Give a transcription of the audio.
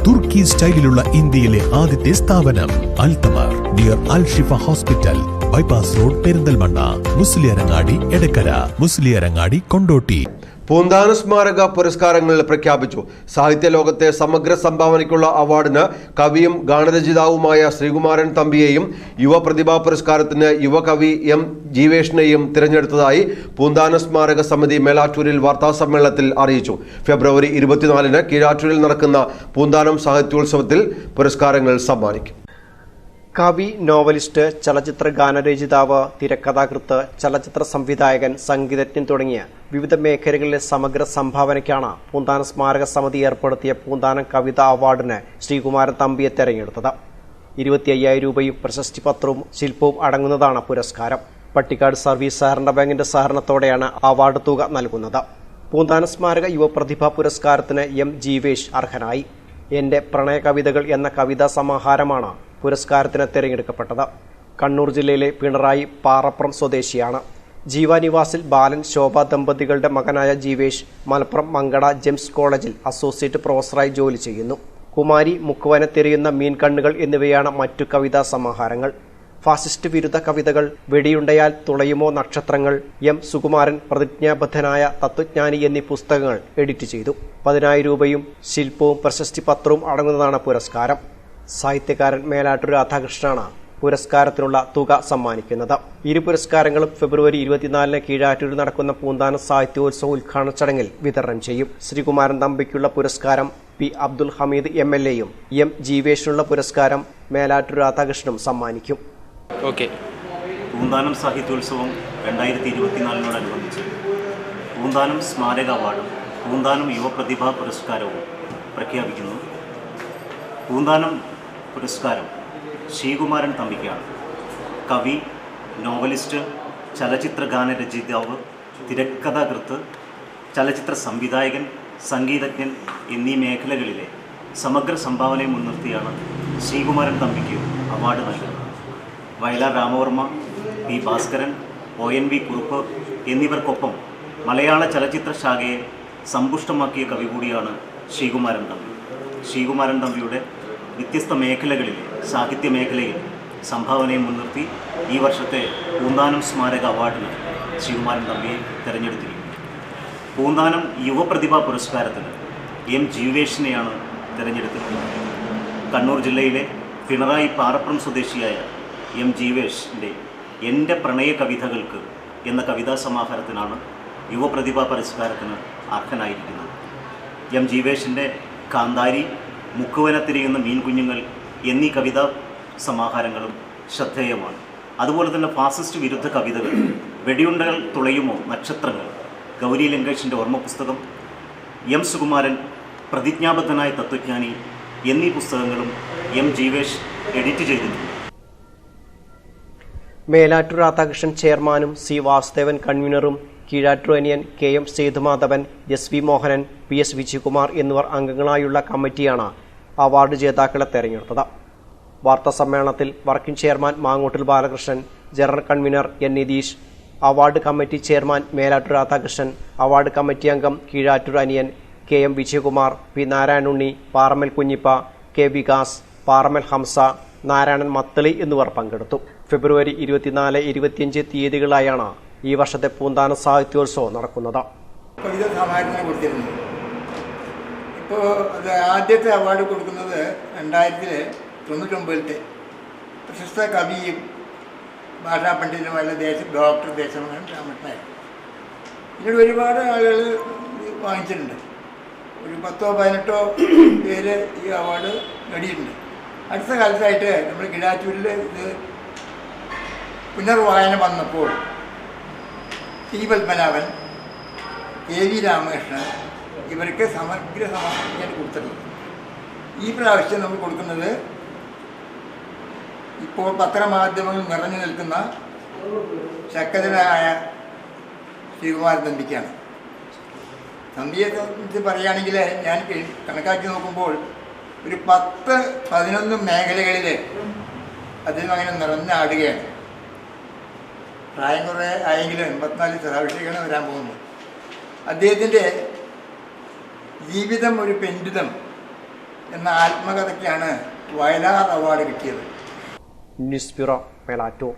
തുർക്കി സ്റ്റൈലിലുള്ള ഇന്ത്യയിലെ ആദ്യത്തെ സ്ഥാപനം Althamar near Al Shifa hospital, bypass road, Perinthalmanna, Musliyarangadi, Edakkara, Musliyarangadi, Kondotty. Poonthanam സ്മാരക പുരസ്കാരങ്ങൾ പ്രഖ്യാപിച്ചു. സാഹിത്യ ലോകത്തെ സമഗ്ര സംഭാവനയ്ക്കുള്ള അവാർഡിന് കവിയും ഗാനരചയിതാവുമായ ശ്രീകുമാരൻ തമ്പിയെയും യുവപ്രതിഭാ പുരസ്കാരത്തിന് യുവകവി എം ജീവേഷിനെയും തിരഞ്ഞെടുത്തതായി പൂന്താനം സ്മാരക സമിതി മേലാറ്റൂരിൽ വാർത്താസമ്മേളനത്തിൽ അറിയിച്ചു. ഫെബ്രുവരി 24-ന് കീഴാറ്റൂരിൽ നടക്കുന്ന പൂന്താനം സാഹിത്യോത്സവത്തിൽ പുരസ്കാരങ്ങൾ സമ്മാനിക്കും. കവി, നോവലിസ്റ്റ്, ചലച്ചിത്ര ഗാനരചയിതാവ്, തിരക്കഥാകൃത്ത്, ചലച്ചിത്ര സംവിധായകൻ, സംഗീതജ്ഞൻ തുടങ്ങിയ വിവിധ മേഖലകളിലെ സമഗ്ര സംഭാവനയ്ക്കാണ് പൂന്താനം സ്മാരക സമിതി ഏർപ്പെടുത്തിയ പൂന്താനം കവിതാ അവാർഡിന് ശ്രീകുമാരൻ തമ്പിയെ തെരഞ്ഞെടുത്തത്. 25,000 രൂപയും പ്രശസ്തി പത്രവും ശില്പവും അടങ്ങുന്നതാണ് പുരസ്കാരം. പട്ടിക്കാട് സർവീസ് സഹകരണ ബാങ്കിന്റെ സഹകരണത്തോടെയാണ് അവാർഡ് തുക നൽകുന്നത്. പൂന്താനം സ്മാരക യുവപ്രതിഭാ പുരസ്കാരത്തിന് എം ജീവേഷ് അർഹനായി. എന്റെ പ്രണയ കവിതകൾ എന്ന കവിതാ സമാഹാരമാണ് പുരസ്കാരത്തിന് തിരഞ്ഞെടുക്കപ്പെട്ടത്. കണ്ണൂർ ജില്ലയിലെ പിണറായി പാറപ്പുറം സ്വദേശിയാണ്. ജീവാനിവാസിൽ ബാലൻ, ശോഭ ദമ്പതികളുടെ മകനായ ജീവേഷ് മലപ്പുറം മങ്കട ജെംസ് കോളേജിൽ അസോസിയേറ്റ് പ്രൊഫസറായി ജോലി ചെയ്യുന്നു. കുമാരി, മുക്കുവനെ തിരയുന്ന മീൻകണ്ണുകൾ എന്നിവയാണ് മറ്റു കവിതാ സമാഹാരങ്ങൾ. ഫാസിസ്റ്റ് വിരുദ്ധ കവിതകൾ, വെടിയുണ്ടയാൽ തുളയുമോ നക്ഷത്രങ്ങൾ, എം സുകുമാരൻ, പ്രതിജ്ഞാബദ്ധനായ തത്വജ്ഞാനി എന്നീ പുസ്തകങ്ങൾ എഡിറ്റ് ചെയ്തു. 10,000 രൂപയും ശില്പവും പ്രശസ്തി പത്രവും അടങ്ങുന്നതാണ് പുരസ്കാരം. സാഹിത്യകാരൻ മേലാറ്റൂർ രാധാകൃഷ്ണനാണ് പുരസ്കാരത്തിനുള്ള തുക സമ്മാനിക്കുന്നത്. ഇരു പുരസ്കാരങ്ങളും ഫെബ്രുവരി 24-ന് കീഴാറ്റൂരിൽ നടക്കുന്ന പൂന്താനം സാഹിത്യോത്സവ ഉദ്ഘാടന ചടങ്ങിൽ വിതരണം ചെയ്യും. ശ്രീകുമാരൻ തമ്പിക്കുള്ള പുരസ്കാരം പി അബ്ദുൽ ഹമീദ് MLAയും എം ജീവേഷിനുള്ള പുരസ്കാരം മേലാറ്റൂർ രാധാകൃഷ്ണനും സമ്മാനിക്കും. പൂന്താനം സാഹിത്യോത്സവം 2024-നോടനുബന്ധിച്ച് പൂന്താനം സ്മാരക അവാർഡും പൂന്താനം യുവപ്രതിഭാ പുരസ്കാരവും പ്രഖ്യാപിക്കുന്നു. പൂന്താനം പുരസ്കാരം ശ്രീകുമാരൻ തമ്പിക്കാണ്. കവി, നോവലിസ്റ്റ്, ചലച്ചിത്ര ഗാനരചയിതാവ്, തിരക്കഥാകൃത്ത്, ചലച്ചിത്ര സംവിധായകൻ, സംഗീതജ്ഞൻ എന്നീ മേഖലകളിലെ സമഗ്ര സംഭാവനയെ മുൻനിർത്തിയാണ് ശ്രീകുമാരൻ തമ്പിക്ക് അവാർഡ് നൽകുന്നത്. വയലാർ രാമവർമ്മ, പി ഭാസ്കരൻ, ONV കുറുപ്പ് എന്നിവർക്കൊപ്പം മലയാള ചലച്ചിത്ര ശാഖയെ സമ്പുഷ്ടമാക്കിയ കവി കൂടിയാണ് ശ്രീകുമാരൻ തമ്പി. ശ്രീകുമാരൻ തമ്പിയുടെ വ്യത്യസ്ത മേഖലകളിലെ സാഹിത്യ മേഖലയിൽ സംഭാവനയെ മുൻനിർത്തി ഈ വർഷത്തെ പൂന്താനം സ്മാരക അവാർഡിന് ശ്രീകുമാരൻ തമ്പിയെ തിരഞ്ഞെടുത്തിരിക്കുന്നു. പൂന്താനം യുവപ്രതിഭാ പുരസ്കാരത്തിന് എം ജീവേഷിനെയാണ് തിരഞ്ഞെടുത്തിട്ടുള്ളത്. കണ്ണൂർ ജില്ലയിലെ പിണറായി പാറപ്പുറം സ്വദേശിയായ എം ജീവേഷിൻ്റെ എൻ്റെ പ്രണയ കവിതകൾക്ക് എന്ന കവിതാ സമാഹാരത്തിനാണ് യുവപ്രതിഭാ പുരസ്കാരത്തിന് അർഹനായിരിക്കുന്നത്. എം ജീവേഷിൻ്റെ കാന്താരി, മുക്കുവനത്തിരിയുന്ന മീൻകുഞ്ഞുങ്ങൾ എന്നീ കവിതാ സമാഹാരങ്ങളും ശ്രദ്ധേയമാണ്. അതുപോലെ തന്നെ ഫാസിസ്റ്റ് വിരുദ്ധ കവിതകൾ, വെടിയുണ്ടകൾ തുളയുമോ നക്ഷത്രങ്ങൾ, ഗൗരി ലങ്കേഷിൻ്റെ ഓർമ്മ പുസ്തകം, എം സുകുമാരൻ, പ്രതിജ്ഞാബദ്ധനായ തത്വജ്ഞാനി എന്നീ പുസ്തകങ്ങളും എം ജീവേഷ് എഡിറ്റ് ചെയ്തിട്ടുണ്ട്. മേലാറ്റൂർ രാധാകൃഷ്ണൻ ചെയർമാനും സി വാസുദേവൻ കൺവീനറും കീഴാറ്റൂർ അനിയൻ KM Sethumadhavan, SV Mohanan, PS Vijayakumar എന്നിവർ അംഗങ്ങളായുള്ള കമ്മിറ്റിയാണ് അവാർഡ് ജേതാക്കളെ തെരഞ്ഞെടുത്തത്. വാർത്താസമ്മേളനത്തിൽ working chairman Mangottil Balakrishnan, general convener N Nitish, award committee chairman Melattur Radhakrishnan, award committee അംഗം കീഴാറ്റൂർ അനിയൻ KM Vijayakumar, P നാരായണുണ്ണി, Paramal Kunhippa, K Vikas, Paramal Hamza, Narayanan Mathali എന്നിവർ പങ്കെടുത്തു. ഫെബ്രുവരി 24-25 തീയതികളായാണ് ഈ വർഷത്തെ പൂന്താനം സാഹിത്യോത്സവം നടക്കുന്നത്. കവിത സമാഹാരത്തിന് കൊടുത്തിരുന്നു. ഇപ്പോൾ അത് ആദ്യത്തെ അവാർഡ് കൊടുക്കുന്നത് 2099 പ്രശസ്ത കവിയും ഭാഷാ പണ്ഡിതനുമായ ഡോക്ടർ ദേശമംഗലം രാമകൃഷ്ണനായിരുന്നു. പിന്നീട് ഒരുപാട് ആളുകൾ വാങ്ങിച്ചിട്ടുണ്ട്. ഒരു 10-18 പേര് ഈ അവാർഡ് നേടിയിട്ടുണ്ട്. അടുത്ത കാലത്തായിട്ട് നമ്മൾ കീഴാറ്റൂരിൽ ഇത് പുനർവായന വന്നപ്പോൾ T പത്മനാഭൻ, KV രാമകൃഷ്ണൻ ഇവർക്ക് സമഗ്ര സമാധാനം കൊടുത്തിട്ടുള്ളത്. ഈ പ്രാവശ്യം നമ്മൾ കൊടുക്കുന്നത് ഇപ്പോൾ പത്രമാധ്യമങ്ങൾ നിറഞ്ഞു നിൽക്കുന്ന ശക്തനായ ശ്രീകുമാരൻ തമ്പിക്കാണ്. തമ്പിയെ കുറിച്ച് പറയുകയാണെങ്കിൽ ഞാൻ കണക്കാക്കി നോക്കുമ്പോൾ ഒരു 10-11 മേഖലകളിൽ അദ്ദേഹം അങ്ങനെ നിറഞ്ഞാടുകയാണ്. പ്രായം കുറേ ആയെങ്കിലും 84 സഹാഭിഷേകമാണ് വരാൻ പോകുന്നത്. അദ്ദേഹത്തിൻ്റെ ജീവിതം ഒരു പെൻഡിതം എന്ന ആത്മകഥയ്ക്കാണ് വയലാർ അവാർഡ് കിട്ടിയത്. News bureau, Melattur.